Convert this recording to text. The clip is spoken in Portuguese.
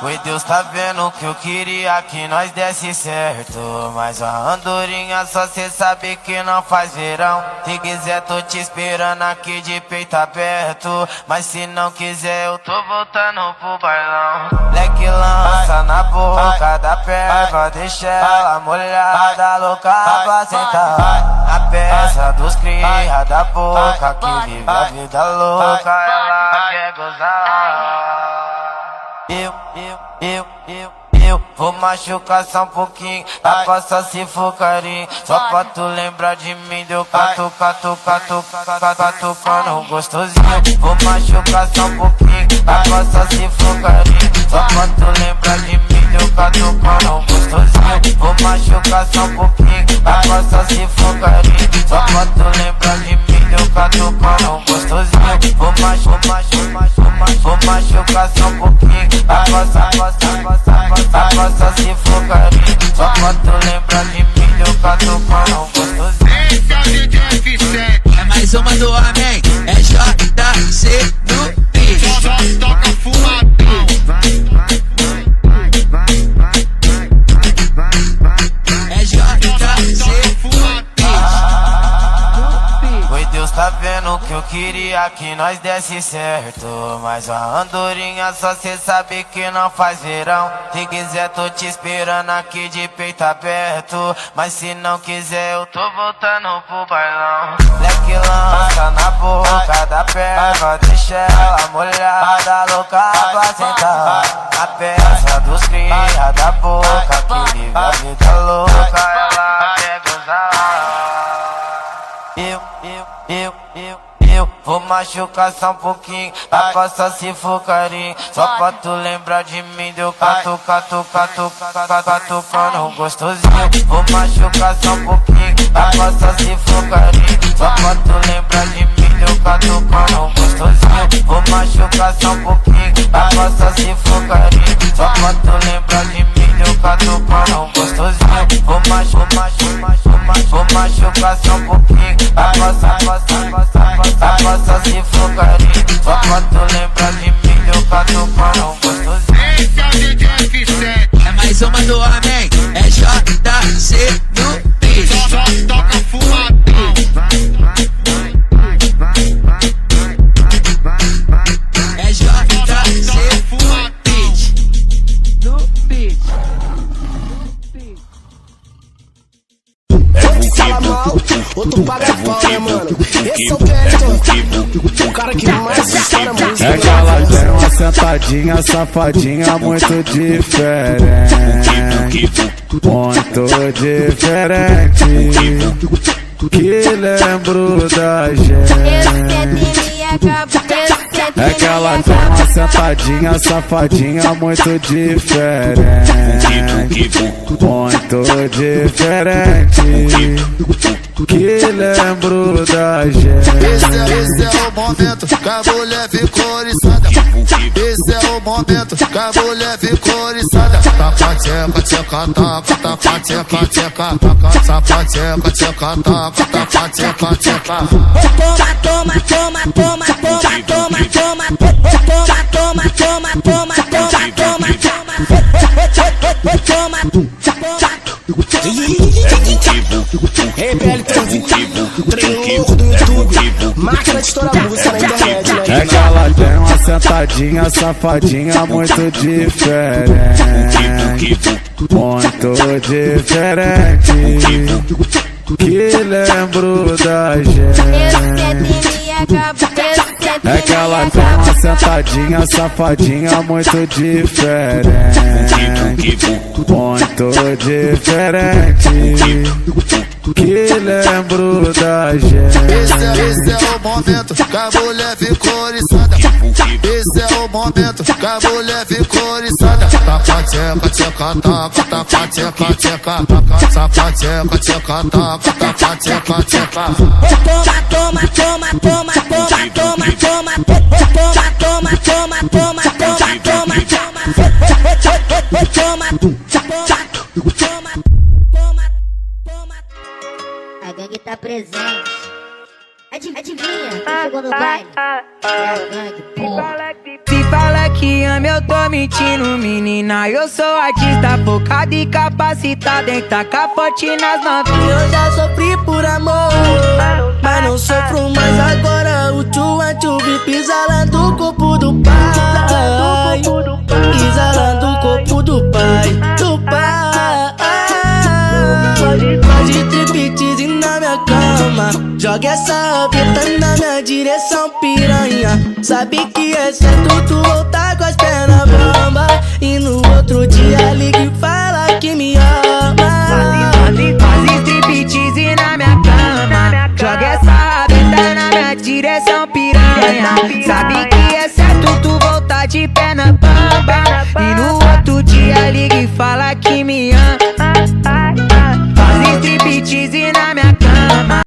Foi Deus tá vendo que eu queria que nós desse certo, mas a andorinha só cê sabe que não faz verão. Se quiser tô te esperando aqui de peito aberto, mas se não quiser eu tô voltando pro bailão. Leque lança na boca da perva, deixa ela molhada, louca pra sentar. A peça dos cria da boca que vive a vida louca, ela quer gozar. Eu vou machucar só um pouquinho, a coça se for carinho. Só pra tu lembrar de mim, deu catucando gostosinho. Vou machucar só um pouquinho, a coça se for carinho. Só pra tu lembrar de mim, deu catucando gostosinho. Vou machucar só um pouquinho, a coça se for carinho. Só pra tu lembrar de mim, deu catucando gostosinho. Vou machucar só um pouquinho, a coça se for carinho. Só pra tu lembrar de mim, deu catucando gostosinho. Esse é o DJ F7. É mais uma do homem, é JC no beat. Só toca fumadão. É JC no beat. Foi Deus tá vendo que eu queria que nós desse certo, mas a andorinha só cê sabe que não faz verão. Se quiser tô te esperando aqui de peito aberto, mas se não quiser eu tô voltando pro bailão. Leque lança na boca da perva, deixa ela molhada, louca pra sentar. A peça dos cria da boca que vive a vida louca, ela quer gozar. Eu vou machucar só um pouquinho, a coça se for carinho. Só pra tu lembrar de mim, deu catucando gostosinho. Vou machucar só um pouquinho, a coça se for carinho. Só pra tu lembrar de mim, deu catucando gostosinho. Vou machucar só um pouquinho, a coça se for carinho. Só pra tu lembrar de mim, deu catucando gostosinho. Vou machucar só um pouquinho, a coça se for carinho. Só pra tu lembrar de mim, deu catucando gostosinho. Esse é o DJ F7. É mais uma do homem, é JC no beat. Só toca fumadão. É JC no beat. Fala mal, outro paga pau, né, mano? Esse é o Peliton, o cara que mais estoura a música. É que ela tem uma sentadinha, safadinha muito diferente. Muito diferente. Que lembro da gente. É que ela tem uma sentadinha, safadinha muito diferente. Muito diferente. Que lembro da gente. Esse é o momento que a mulher ficou oriçada. Esse é o momento que a mulher ficou oriçada. Taca, tcheca, tcheca, taca, taca, tcheca, tcheca, taca, taca, tcheca, tcheca, taca, taca, tcheca, tcheca. Toma, toma, toma, toma, toma, toma, toma, toma, toma, toma, toma, toma, toma, Ei, Pelitonzinho, treino louco do YouTube, máquina de estourar música na internet, né? É que ela tem uma sentadinha, safadinha muito diferente. Muito diferente. Que lembro da gente. É que ela tem uma sentadinha, safadinha muito diferente. Muito diferente. Que lembro da gente. Esse é o momento que a mulher ficou oriçada. Esse é o momento que a mulher ficou oriçada. Taca, tcheca, tcheca, taca, taca, tcheca, tcheca, taca, taca, tcheca, tcheca, taca, taca, tcheca, tcheca. Toma, toma, toma, toma, toma, toma, toma, toma, toma, toma, toma, toma, toma, toma. A gangue tá presente. Adivinha quem chegou no baile? É a gangue, porra. Se fala que ama eu tô mentindo, menina. Eu sou artista focado e capacitado em tacar forte nas novinhas. Eu já sofri por amor, mas não sofro mais agora. O tchu pisa lá do corpo do pai, pisa lá do corpo do pai, do pai. Faz striptease na minha cama, joga essa rabeta na minha direção, piranha. Sabe que é certo tu voltar com as pernas bamba, e no outro dia liga e fala que me ama. Faz striptease na minha cama, joga essa rabeta na minha direção, piranha. Sabe que é certo tu voltar de pé na bamba,